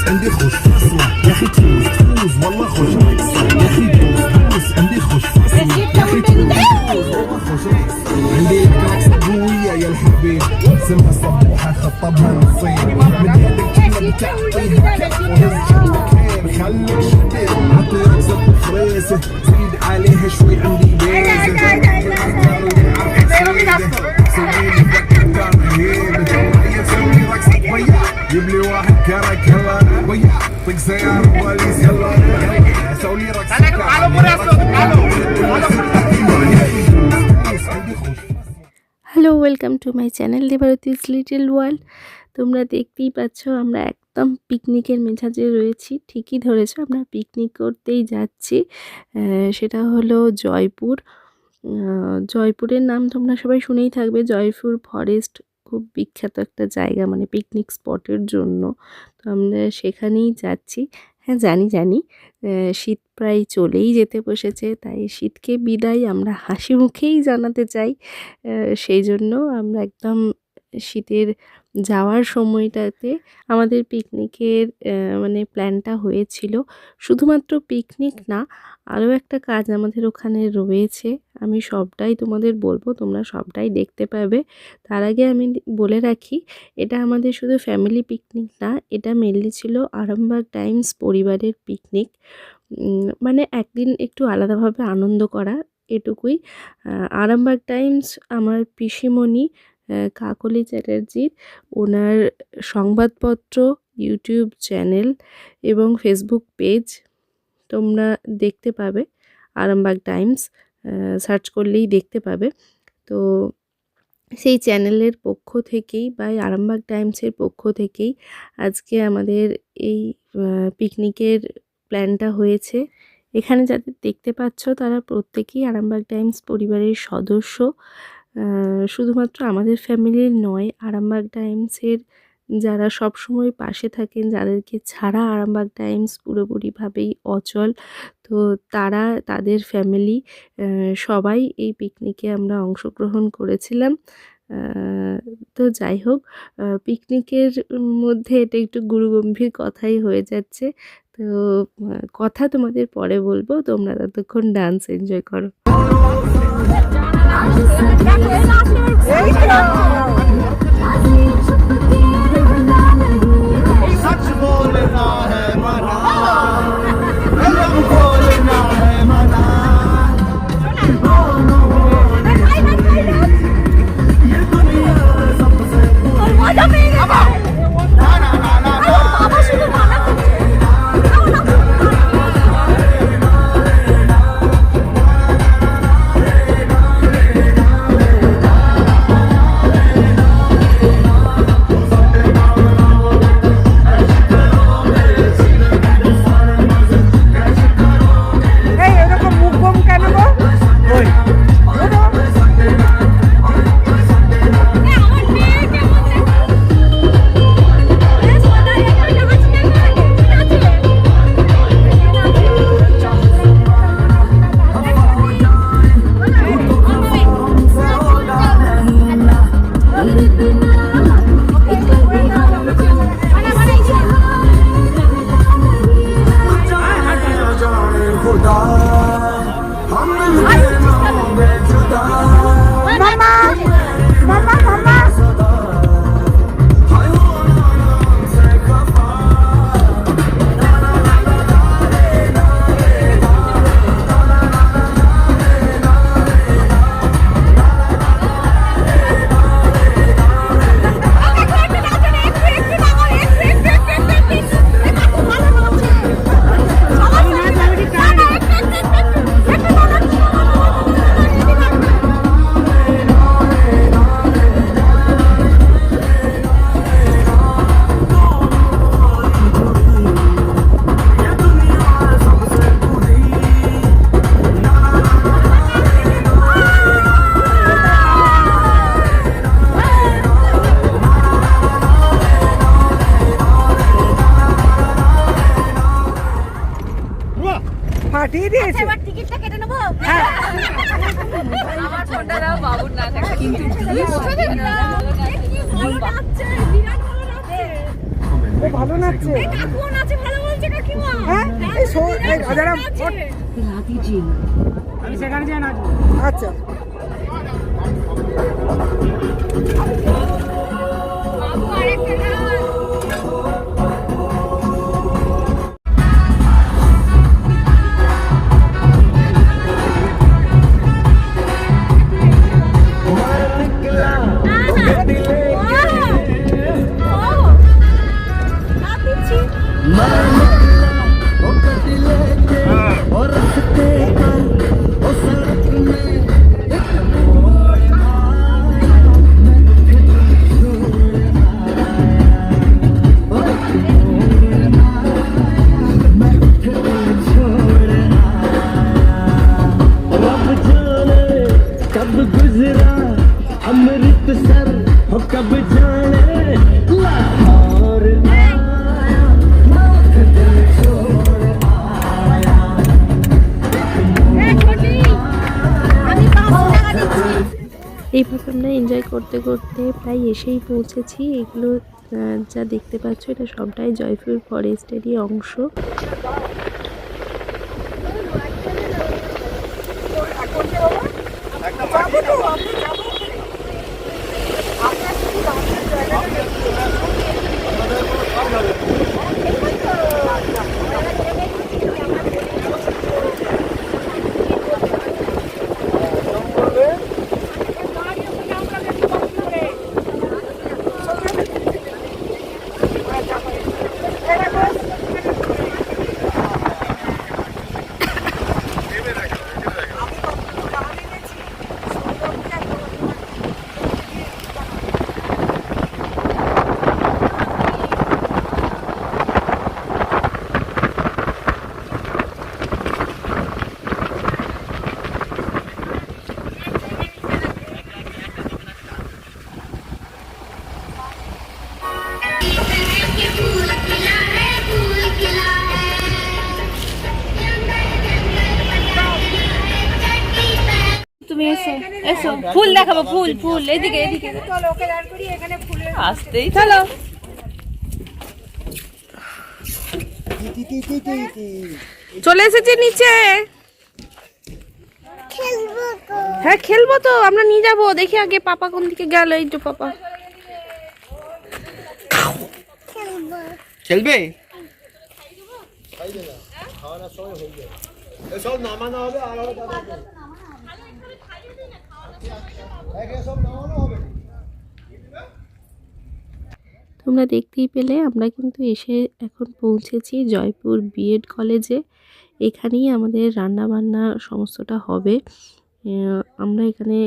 عندي خوش فاصلة يا اخي تفوز والله خوش رقصة يا اخي دوس عندي خوش فاصلة يا اخي تفوز والله خوش رقصة عندي كراكسة قوية يا الحبيب سمها صبوحة خطبها نصين من يدك كلمة بتعطيها كف وهز شبكين خليك شديد عطي رقصة فريسة زيد عليها شوي عندي بيزة سويلي بكتر هيبة سوي رقصة وياه جيب لي واحد كرك يلا وياه طق سيارة وليس يلا سوي لي رقصة hello, welcome to my channel Debarati's little world. তোমরা দেখতেই পাচ্ছ আমরা একদম পিকনিকের মেজাজে রয়েছি। ঠিকই ধরেছ, আমরা পিকনিক করতেই যাচ্ছি। সেটা হলো জয়পুর। জয়পুরের নাম তোমরা সবাই শুনেই থাকবে। জয়পুর ফরেস্ট খুব বিখ্যাত একটা জায়গা, মানে পিকনিক স্পটের জন্য। তো আমরা সেখানেই যাচ্ছি। হ্যাঁ, জানি শীত প্রায় চলেই যেতে বসেছে, তাই শীতকে বিদায় আমরা হাসি মুখেই জানাতে চাই। সেই জন্য আমরা একদম শীতের যাওয়ার সময়টাতে আমাদের পিকনিকের মানে প্ল্যানটা হয়েছিল। শুধুমাত্র পিকনিক না, আরও একটা কাজ আমাদের ওখানে রয়েছে। আমি সবটাই তোমাদের বলবো, তোমরা সবটাই দেখতে পাবে। তার আগে আমি বলে রাখি, এটা আমাদের শুধু ফ্যামিলি পিকনিক না, এটা মেনলি ছিল আরামবাগ টাইমস পরিবারের পিকনিক। মানে একদিন একটু আলাদাভাবে আনন্দ করা, এটুকুই। আরামবাগ টাইমস আমার পিসিমণি কাকলি চ্যাটার্জির, ওনার সংবাদপত্র, ইউটিউব চ্যানেল এবং ফেসবুক পেজ তোমরা দেখতে পাবে। আরামবাগ টাইমস সার্চ করলেই দেখতে পাবে। তো সেই চ্যানেলের পক্ষ থেকেই বা আরামবাগ টাইমসের পক্ষ থেকেই আজকে আমাদের এই পিকনিকের প্ল্যানটা হয়েছে। এখানে যাদের দেখতে পাচ্ছ তারা প্রত্যেকেই আরামবাগ টাইমস পরিবারের সদস্য। শুধুমাত্র আমাদের ফ্যামিলির নয়, আরামবাগ টাইমসের যারা সবসময় পাশে থাকেন, যাদেরকে ছাড়া আরামবাগ টাইমস পুরোপুরিভাবেই অচল, তো তারা, তাদের ফ্যামিলি সবাই এই পিকনিকে আমরা অংশগ্রহণ করেছিলাম। তো যাই হোক, পিকনিকের মধ্যে এটা একটু গুরুগম্ভীর কথাই হয়ে যাচ্ছে। তো কথা তোমাদের পরে বলবো, তোমরা ততক্ষণ ডান্স এনজয় করো। পাঠিয়ে দিয়েছে। এবার টিকিটটা কেটে নেবো। আমার ফোনটা দাও, বাবুর না থাকে কিন্তু কি ভালো লাগছে, বিরাট ভালো লাগছে। ভালো নাচছে। কোন আছে ভালো বলছে কাকিমা? হ্যাঁ এই যারা আমি সেখানে যাই না। আচ্ছা कब गुजरा अमृतसर हो कब जाने लाहौर এইভাবে আমরা এনজয় করতে করতে প্রায় এসেই পৌঁছেছি। এগুলো যা দেখতে পাচ্ছ এটা সবটাই জয়পুর ফরেস্টেরই অংশ। তুমি এসো এসো, ফুল দেখাবো, ফুল ফুল এদিকে এদিকে আসতেই চলো। চলে এসেছে নিচে। হ্যাঁ খেলবো তো, আমরা নিয়ে যাবো। দেখি আগে পাপা কোন দিকে গেল। এই তো পাপা খেলবে? তোমরা দেখতেই পেলে আমরা কিন্তু এসে এখন পৌঁছেছি জয়পুর বিএড কলেজে। এখানেই আমাদের রান্না বান্না সমস্তটা হবে। আমরা এখানে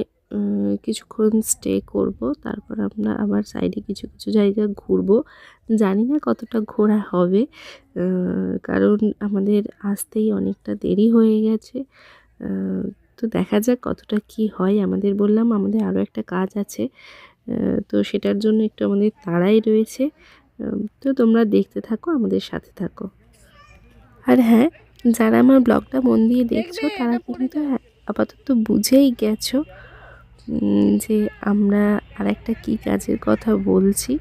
কিছুক্ষণ স্টে করব, তারপর আমরা আবার সাইডে কিছু কিছু জায়গা ঘুরবো। জানি না কতটা ঘোরা হবে, কারণ আমাদের আসতেই অনেকটা দেরি হয়ে গেছে। তো দেখা যাক কতটা কি হয়। আমাদের বললাম আমাদের আরও একটা কাজ আছে, তো সেটার জন্য একটু আমাদের তাড়াই রয়েছে। তো তোমরা দেখতে থাকো, আমাদের সাথে থাকো। আর হ্যাঁ, যারা আমার ব্লগটা মন দিয়ে দেখছো তারা কিন্তু আপাতত বুঝেই গেছো যে আমরা আর একটা কী কাজের কথা বলছি।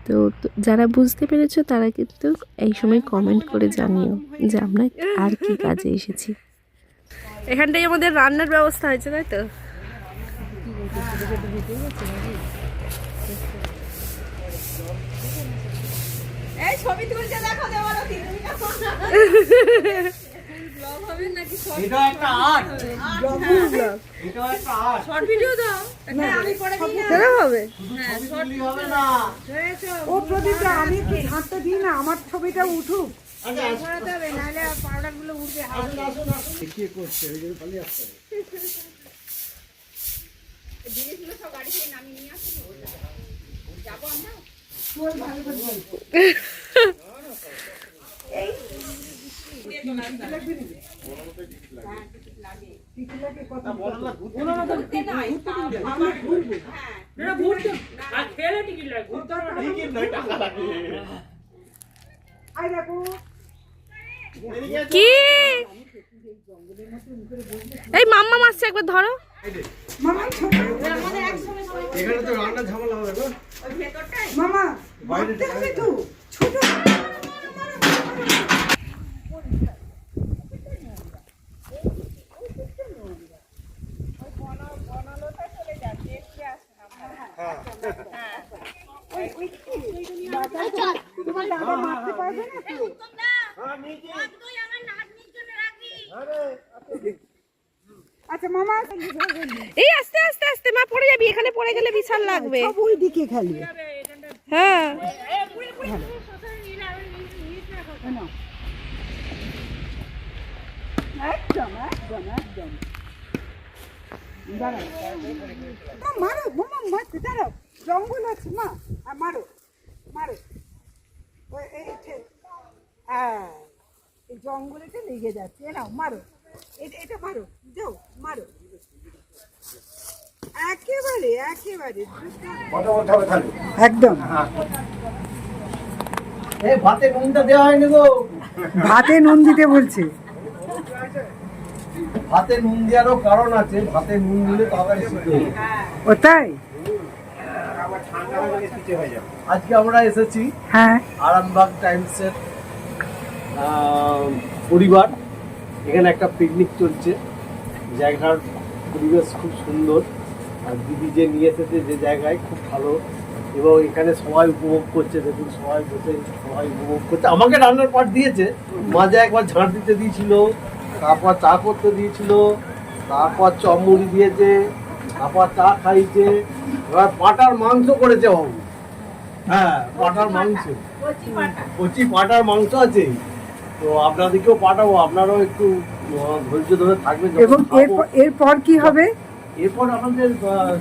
তো যারা বুঝতে পেরেছো তারা কিন্তু এই সময় কমেন্ট করে জানিও যে আমরা আর কি কাজে এসেছি। এখানটাই আমাদের রান্নার ব্যবস্থা হয়েছে, তাই তো? এই ছবি তুলতে দেখো দেওয়ালো এটা একটা আর্ট, এটা একটা আর্ট। শর্ট ভিডিও দাও, আমি পরে দিই সেটা হবে। ছবি হবে না। ও প্রদীপটা আমি একটু ঝাঁটটা দিই না, আমার ছবিটা উঠুক। ছড়াতে হবে, নাহলে পাউডার গুলো উঠবে। দেখিয়ে করছে, ওই জন্য পালিয়ে আসতে হবে। জিনিসগুলো সব গাড়ি থেকে নামিয়ে নিয়ে আসবো, যাবো আমরা। কি এই মাম্মা মারছে, একবার ধরো। মামা এখানে তো রান্না ঝামেলা হবে না। মামা মারতে হবে তো ছোট তোমার দাদা মারতে পারবে না তো? আচ্ছা মামা এই আস্তে আস্তে আস্তে মা পড়ে যাবি, এখানে পড়ে গেলে বিশাল লাগবে। সব ওই দিকে খালি হ্যাঁ একদম একদম একদম দাঁড়াও মারো মামা মারতে দাঁড়াও জঙ্গল আছে মা মারো মারো ওই এই জঙ্গলেতে লেগে যাচ্ছে নাও মারো এটা মারো যাও মারো একেবারে একেবারে একদম ভাতে নুনটা দেওয়া হয়নি গো। ভাতে নুন দিতে বলছে ভাতে নুন দেওয়ারও কারণ আছে, ভাতে নুন দিলে তরকারি সিদ্ধ হয়ে যাবে। ও তাই আজকে আমরা এসেছি হ্যাঁ আরামবাগ টাইমসের পরিবার। এখানে একটা পিকনিক চলছে, জায়গার পরিবেশ খুব সুন্দর, আর দিদি যে নিয়ে এসেছে যে জায়গায় খুব ভালো, এবং এখানে সবাই উপভোগ করছে। দেখুন সবাই বসে সবাই উপভোগ করছে। আমাকে রান্নার পাট দিয়েছে, মাঝে একবার ঝাঁট দিতে দিয়েছিল, তারপর চা করতে দিয়েছিল, তারপর চমড়ি দিয়েছে, তারপর চা খাইছে, এবার পাটার মাংস করেছে বাবু। হ্যাঁ পাটার মাংস, কচি পাটার মাংস আছে। তো আপনাদেরকেও পাঠাবো, আপনারাও একটু ধৈর্য ধরে থাকবেন। এবং এরপর কি হবে? এরপর আমাদের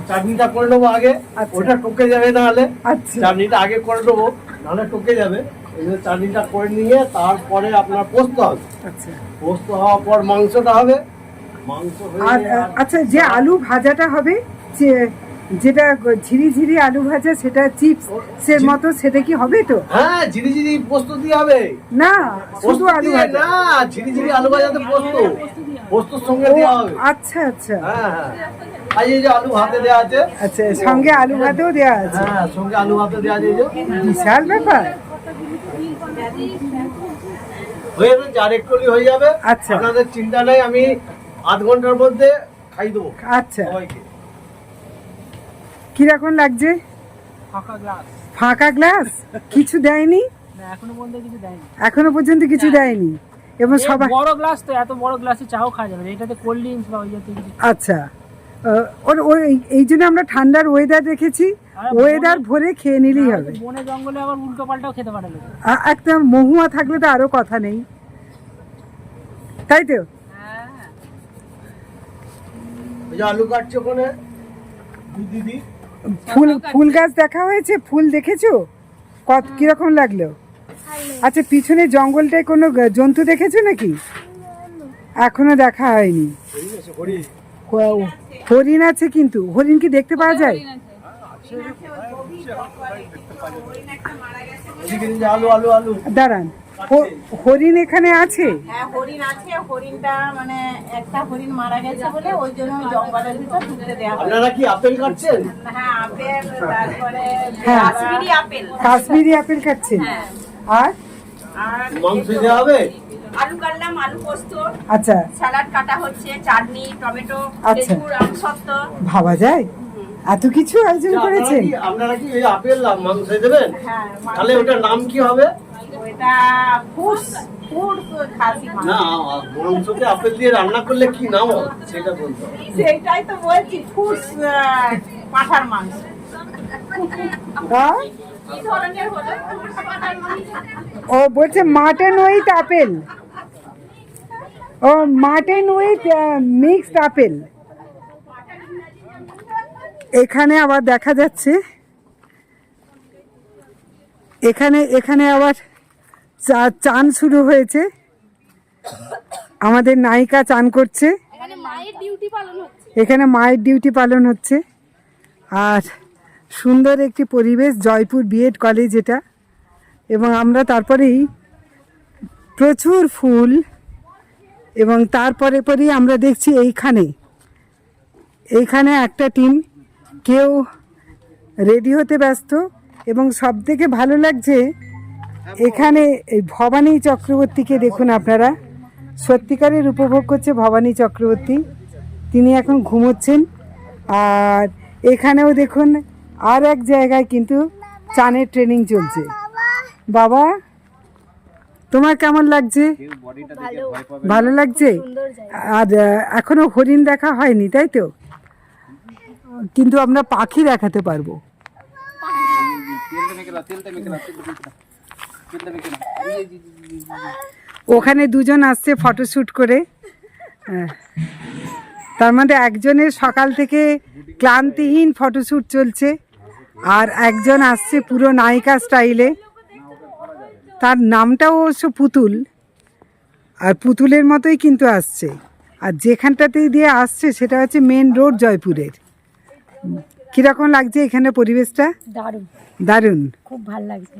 চাটনিটা করে নেবো আগে, আচ্ছা। ওটা টকে যাবে না হলে। আচ্ছা চাটনিটা আগে করে নেবো, নাহলে টকে যাবে। এই জন্য চাটনিটা করে নিয়ে তারপরে আপনার পোস্ত হবে। আচ্ছা পোস্ত হওয়ার পর মাংসটা হবে। মাংস আর হয়ে আচ্ছা যে আলু ভাজাটা হবে যেটা ঝিরি আলু ভাজা, সেটা চিপসের মতো, সেটা কি হবে তো? হ্যাঁ ঝিরি ঝিরি পোস্ত দিয়ে হবে না পোস্ত শুধু আলু দিয়ে ভাজা? না, ঝিরি ঝিরি আলু ভাজাতে পোস্তর সঙ্গে দেওয়া হবে। আচ্ছা আচ্ছা হ্যাঁ হ্যাঁ, আর এই যে আলু ভাতে দেওয়া আছে। আচ্ছা সঙ্গে আলু ভাতেও দেওয়া আছে? হ্যাঁ সঙ্গে আলু ভাতে দেওয়া আছে। এই যে বিশাল ব্যাপার। হয়ে যাবে, চার একটলি হয়ে যাবে। আচ্ছা। আপনাদের চিন্তা নাই, আমি আধ ঘন্টার মধ্যে খাই দেবো আচ্ছা সবাইকে। কিরকম লাগছে? ফাঁকা গ্লাস কিছু দেয়নি এখনো পর্যন্ত কিছু দেয়নি। এবং সবাই বড় গ্লাস তো, এত বড় গ্লাসে চাও খাওয়া যাবে না, এটাতে কোল্ড ড্রিঙ্কস বা ওই জাতীয় কিছু। আচ্ছা এই জন্য আমরা ঠান্ডার ওয়েদার রেখেছি, ওয়েদার ভরে খেয়ে নিলেই হবে। বনে জঙ্গলে আবার উল্টো পাল্টাও খেতে পারে লোকে। একদম মহুয়া থাকলে তো আরো কথা নেই, তাই তো? ওই যে আলু কাটছে ওখানে দিদি। ফুল গাছ দেখা হয়েছে? ফুল দেখেছো? কিরকম লাগলো? আচ্ছা পিছনে জঙ্গলটায় কোনো জন্তু দেখেছো নাকি? এখনো দেখা হয়নি। হরিণ আছে, কিন্তু হরিণ কি দেখতে পাওয়া যায়? আলু আলু আলু দাঁড়ান, হরিণ এখানে আছে? হ্যাঁ হরিণ আছে, হরিণটা মানে একটা হরিণ মারা গেছে বলে ওই জন্য জঙ্গলের ভিতর ঢুকতে দেওয়া হয়। আপনারা কি আপেল কাটছেন? হ্যাঁ আপেল, তারপরে হ্যাঁ। কাশ্মীরি আপেল, কাশ্মীরি আপেল খাচ্ছেন? আর আর মাংস দেওয়া হবে। আলু কাটলাম, আলু পোস্ত, আচ্ছা স্যালাড কাটা হচ্ছে, চাটনি, টমেটো, আচ্ছা। লেবুর আমসত্ত্ব। ভাবা যায় এত কিছু আয়োজন করেছেন? আপনারা কি ওই আপেল মাংস দেবেন? হ্যাঁ তাহলে ওটার নাম কি হবে? ওইটা ফুস খাসি মাংস। না মাংসকে আপেল দিয়ে রান্না করলে কি নাম হবে সেটা বলতে হবে। সেটাই তো বলছি, ফুস পাঁঠার মাংস। হ্যাঁ? কি ধরনের হলো ফুস পাঁঠার মাংস? ও বলছে মাটন উইথ আপেল। ও মাটন উইথ মিক্সড আপেল। এখানে আবার দেখা যাচ্ছে, এখানে আবার চান শুরু হয়েছে। আমাদের নায়িকা চান করছে, এখানে মায়ের ডিউটি পালন হচ্ছে। আর সুন্দর একটি পরিবেশ, জয়পুর বিএড কলেজ এটা। এবং আমরা তারপরেই প্রচুর ফুল, এবং তারপরে পরেই আমরা দেখছি এইখানে একটা টিম, কেউ রেডি হতে ব্যস্ত এবং সব থেকে ভালো লাগছে এখানে এই ভবানী চক্রবর্তীকে দেখুন আপনারা, সত্যিকারের উপভোগ করছে ভবানী চক্রবর্তী। তিনি এখন ঘুমোচ্ছেন। আর এখানেও দেখুন আর এক জায়গায় কিন্তু চানের ট্রেনিং চলছে। বাবা, তোমার কেমন লাগছে? ভালো লাগছে? আর এখনো হরিণ দেখা হয়নি, তাই তো? কিন্তু আমরা পাখি দেখাতে পারবো। ওখানে দুজন আসছে ফটোশ্যুট করে। তার মধ্যে একজনের সকাল থেকে ক্লান্তিহীন ফটোশ্যুট চলছে, আর একজন আসছে পুরো নায়িকা স্টাইলে। তার নামটাও অবশ্য পুতুল, আর পুতুলের মতোই কিন্তু আসছে। আর যেখানটাতে দিয়ে আসছে সেটা হচ্ছে মেন রোড জয়পুরের। কীরকম লাগছে এখানে পরিবেশটা? দারুণ, দারুণ, খুব ভালো লাগছে।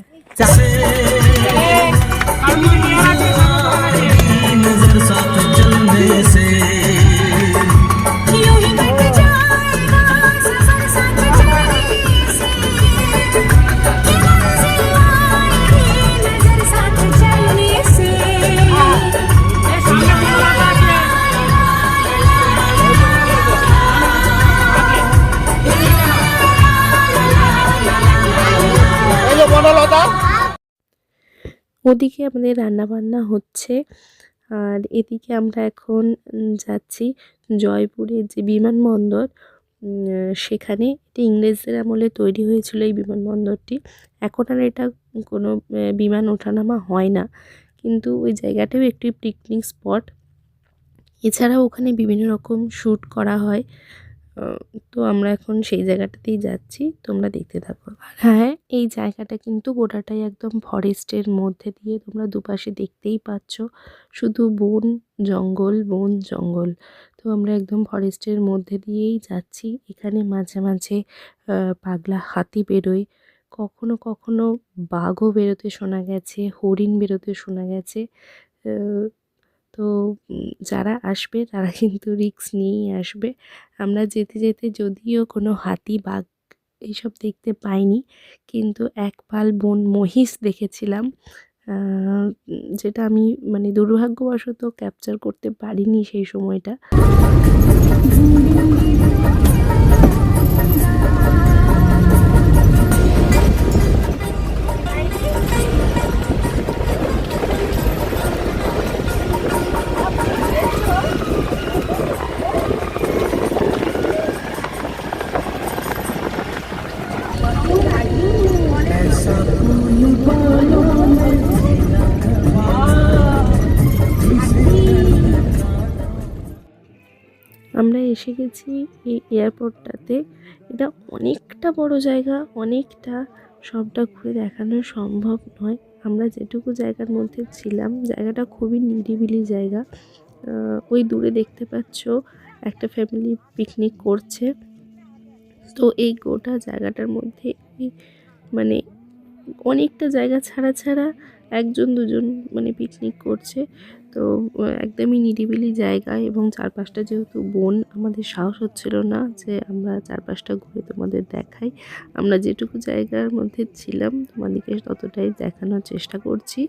ওদিকে আমাদের রান্না বান্না হচ্ছে, আর এদিকে আমরা এখন যাচ্ছি জয়পুরের যে বিমানবন্দর, সেখানে এটি ইংরেজদের আমলে তৈরি হয়েছিল এই বিমানবন্দরটি। এখন আর এটা কোনো বিমান ওঠানামা হয় না, কিন্তু ওই জায়গাটাও একটি পিকনিক স্পট। এছাড়াও ওখানে বিভিন্ন রকম শ্যুট করা হয়। তো আমরা এখন সেই জায়গাটাতেই যাচ্ছি, তোমরা দেখতে থাকো। হ্যাঁ, এই জায়গাটা কিন্তু গোটাটাই একদম ফরেস্টের মধ্যে দিয়ে, তোমরা দুপাশে দেখতেই পাচ্ছ শুধু বন জঙ্গল, বন জঙ্গল। তো আমরা একদম ফরেস্টের মধ্যে দিয়েই যাচ্ছি। এখানে মাঝে মাঝে পাগলা হাতি বেরোয়, কখনো কখনো বাঘও বেরোতে শোনা গেছে, হরিণ বেরোতে শোনা গেছে। তো যারা আসবে তারা কিন্তু রিস্ক নিয়েই আসবে। আমরা যেতে যেতে যদিও কোনো হাতি, বাঘ এইসব দেখতে পাইনি, কিন্তু এক পাল বন মহিষ দেখেছিলাম, যেটা আমি মানে দুর্ভাগ্যবশত ক্যাপচার করতে পারিনি সেই সময়টা। আমরা এসে গেছি এই এয়ারপোর্টটাতে। এটা অনেকটা বড় জায়গা, অনেকটা, সবটা ঘুরে দেখানো সম্ভব নয়। আমরা যেটুকু জায়গার মধ্যে ছিলাম, জায়গাটা খুবই নিরিবিলি জায়গা। ওই দূরে দেখতে পাচ্ছ একটা ফ্যামিলি পিকনিক করছে। তো এই গোটা জায়গাটার মধ্যে মানে অনেকটা জায়গা ছাড়া ছাড়া একজন দুজন মানে পিকনিক করছে। তো একদমই নিরিবিলি জায়গা, এবং চারপাশটা যেহেতু বন, আমাদের সাহস হচ্ছিল না যে আমরা চারপাশটা ঘুরে তোমাদের দেখাই। আমরা যেটুকু জায়গার মধ্যে ছিলাম তোমাদেরকে ততটাই দেখানোর চেষ্টা করছি।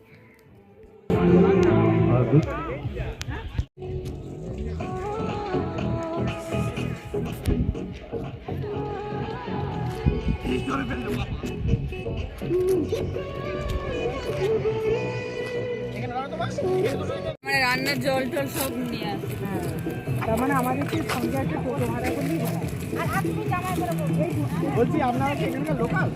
মানে রান্নার জল টল সব নিয়ে আসে। তার মানে আমাদেরকে সঙ্গে একটা টোটো ভাড়া করলেই হয়। বলছি আপনারা কি এখানকার লোকাল?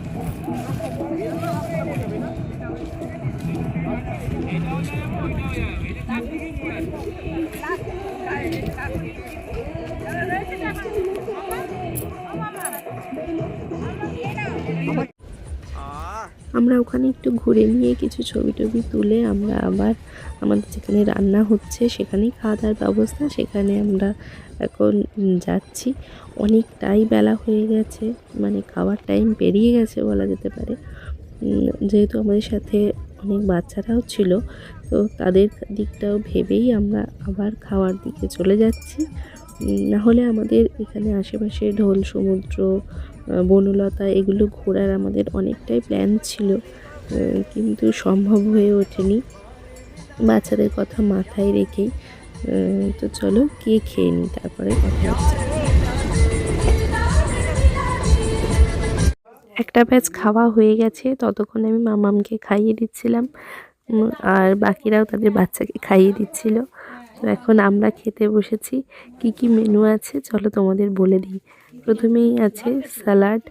আমরা ওখানে একটু ঘুরে নিয়ে কিছু ছবি টবি তুলে আমরা আবার আমাদের যেখানে রান্না হচ্ছে সেখানেই খাওয়া দাওয়ার ব্যবস্থা, সেখানে আমরা এখন যাচ্ছি। অনেকটাই বেলা হয়ে গেছে, মানে খাওয়ার টাইম পেরিয়ে গেছে বলা যেতে পারে। যেহেতু আমাদের সাথে অনেক বাচ্চারাও ছিল, তো তাদের দিকটাও ভেবেই আমরা আবার খাওয়ার দিকে চলে যাচ্ছি। নাহলে আমাদের এখানে আশেপাশে ঢোল সমুদ্র বনলতা এগুলো ঘোরার আমাদের অনেকটাই প্ল্যান ছিল, কিন্তু সম্ভব হয়ে ওঠেনি বাচ্চাদের কথা মাথায় রেখেই। তো চলো গিয়ে খেয়ে নিই, তারপরে কথা হচ্ছে। একটা ব্যাচ খাওয়া হয়ে গেছে, ততক্ষণ আমি মামামকে খাইয়ে দিচ্ছিলাম, আর বাকিরাও তাদের বাচ্চাকে খাইয়ে দিচ্ছিল। তো এখন আমরা খেতে বসেছি। কি কি মেনু আছে চলো তোমাদের বলে দিই। প্রথমেই আছে স্যালাড,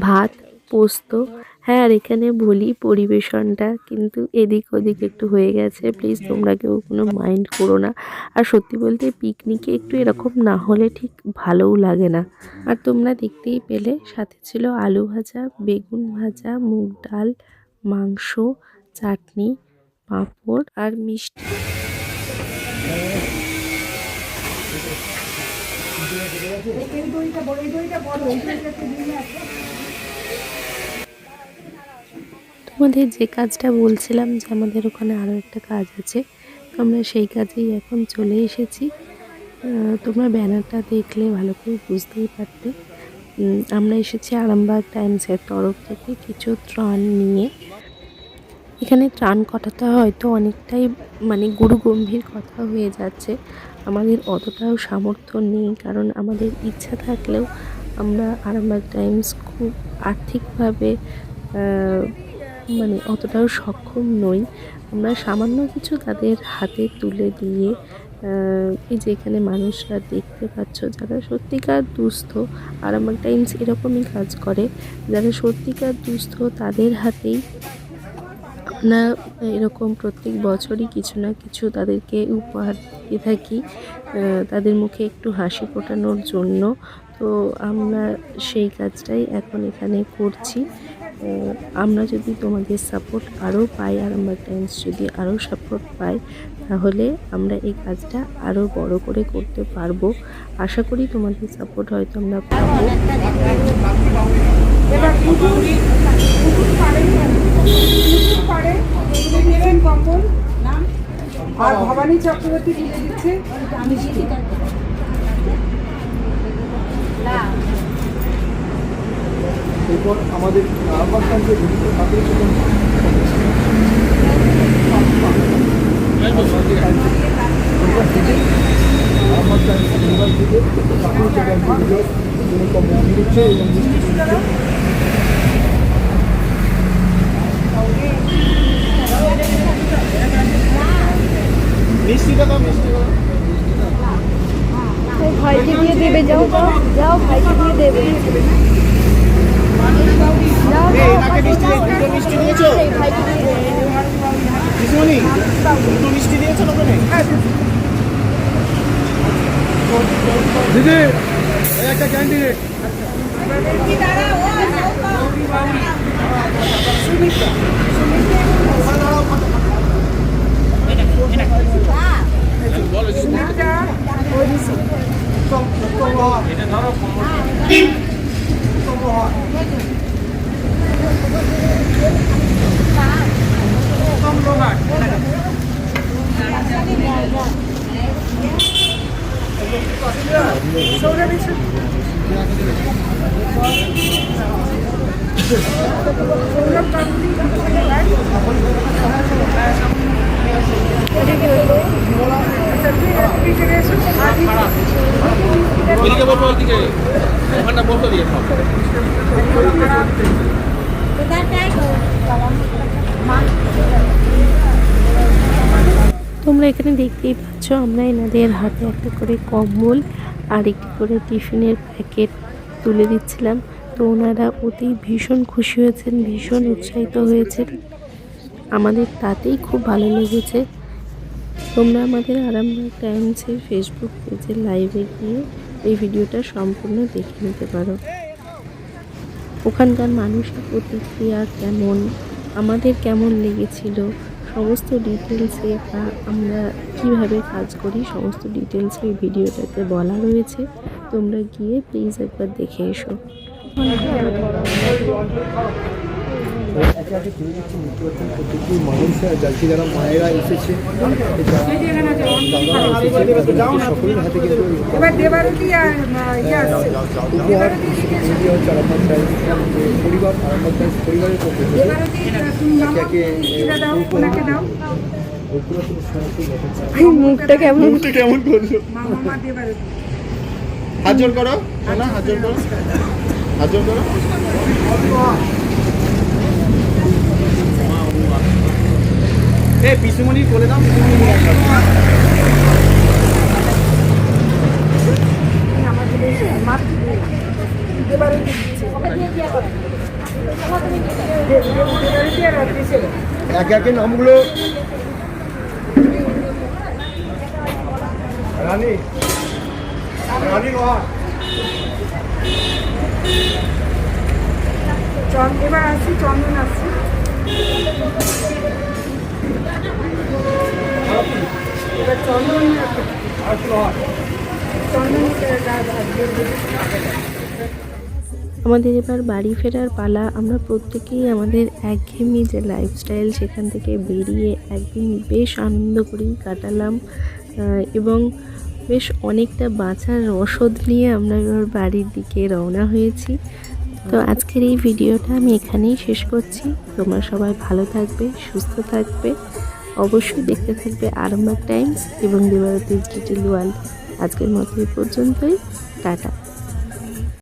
ভাত, পোস্ত। হ্যাঁ, আর এখানে বলি পরিবেশনটা কিন্তু এদিক ওদিক একটু হয়ে গেছে, প্লিজ তোমরা কেউ কোনো মাইন্ড করো না। আর সত্যি বলতে পিকনিকে একটু এরকম না হলে ঠিক ভালোও লাগে না। আর তোমরা দেখতেই পেলে সাথে ছিল আলু ভাজা, বেগুন ভাজা, মুগ ডাল, মাংস, চাটনি, পাঁপড় আর মিষ্টি। তোমাদের যে কাজটা বলছিলাম যে আমাদের ওখানে আরও একটা কাজ আছে, তো আমরা সেই কাজেই এখন চলে এসেছি। তোমরা ব্যানারটা দেখলে ভালো করে বুঝতেই পারতে। আমরা এসেছি আরামবাগ টাইমসের তরফ থেকে কিছু ত্রাণ নিয়ে। এখানে ত্রাণ করাটা হয়তো অনেকটাই মানে গুরুগম্ভীর কথা হয়ে যাচ্ছে, আমাদের অতটাও সামর্থ্য নেই, কারণ আমাদের ইচ্ছা থাকলেও আমরা আরামবাগ টাইমস খুব আর্থিকভাবে মানে অতটাও সক্ষম নই। আমরা সামান্য কিছু তাদের হাতে তুলে দিয়ে এই যে এখানে মানুষরা দেখতে পাচ্ছ যারা সত্যিকার দুস্থ, আরামবাগ টাইমস এরকমই কাজ করে, যারা সত্যিকার দুস্থ তাদের হাতেই আমরা এরকম প্রত্যেক বছরই কিছু না কিছু তাদেরকে উপহার দিয়ে থাকি, তাদের মুখে একটু হাসি ফোটানোর জন্য। তো আমরা সেই কাজটাই এখন এখানে করছি। আমরা যদি তোমাদের সাপোর্ট আরও পাই, আরামবাগ টাইমস যদি আরও সাপোর্ট পাই, তাহলে আমরা এই কাজটা আরও বড় করে করতে পারবো। আশা করি তোমাদের সাপোর্ট হয়তো আমরা পাবো। আর ভবানী চক্রবর্তী তুলে দিচ্ছে মিষ্টি। এরপর আমাদের মিষ্টিটা দাও, মিষ্টিটা ভাইকে দিয়ে দেবে, যাও যাও যাও, ভাইকে দিয়ে দেবে। মিষ্টি দিয়েছো? দুটো মিষ্টি দিয়েছো ওখানে? দিদি একটা ক্যান্ডিডেট তোমরা এখানে দেখতেই পাচ্ছ আমরা এনাদের হাতে একটা করে কম্বল আর একটি করে টিফিনের প্যাকেট তুলে দিচ্ছিলাম। তো ওনারা ওতেই ভীষণ খুশি হয়েছেন, ভীষণ উৎসাহিত হয়েছেন, আমাদের তাতেই খুব ভালো লেগেছে। তোমরা আমাদের আরামবাগ টাইমসের ফেসবুক পেজে লাইভে গিয়ে এই ভিডিওটা সম্পূর্ণ দেখে নিতে পারো। ওখানকার মানুষের প্রতিক্রিয়া কেমন, আমাদের কেমন লেগেছিল, সমস্ত ডিটেলসে বা আমরা কীভাবে কাজ করি সমস্ত ডিটেলসে এই ভিডিওটাতে বলা রয়েছে। তোমরা গিয়ে প্লিজ একবার দেখে এসো। একে একে তুলে দিচ্ছি বুঝতে পারছেন প্রত্যেকটি মানুষ যারা মায়েরা এসেছে সকলের হাতে কিন্তু এবার দেবারতী আর ইয়ে আসছে উপহার হচ্ছে আরামবাগ টাইমস পরিবার আরামবাগ টাইমস পরিবারের পক্ষ থেকে দেবারতী তুমি মামা একে এটা দাও ওনাকে দাও মুখটা কেমন কেমন করছো? মামা দেবারতী হাত জোর করো না, হাত জোর করো, হাত জোর করো। এই পিসুমণি বলে দাও, পিসুমণি নিয়ে আসো। দেবারতী আর অর্থী ছিল একে একে নামগুলো রানী রানী নোয়া এবার আসছি চন্দন আসছি এবার চন্দন আমাদের এবার বাড়ি ফেরার পালা। আমরা প্রত্যেকেই আমাদের একঘেয়েমি যে লাইফস্টাইল সেখান থেকে বেরিয়ে একদিন বেশ আনন্দ করেই কাটালাম এবং বেশ অনেকটা বাঁচার রসদ নিয়ে আমরা এবার বাড়ির দিকে রওনা হয়েছি। তো আজকের এই ভিডিওটা আমি এখানেই শেষ করছি। তোমরা সবাই ভালো থাকবে, সুস্থ থাকবে, অবশ্যই দেখতে থাকবে আরামবাগ টাইমস এবং দেবারতী লিটল ওয়ার্ল্ড। আজকের মতো এই পর্যন্তই, টাটা।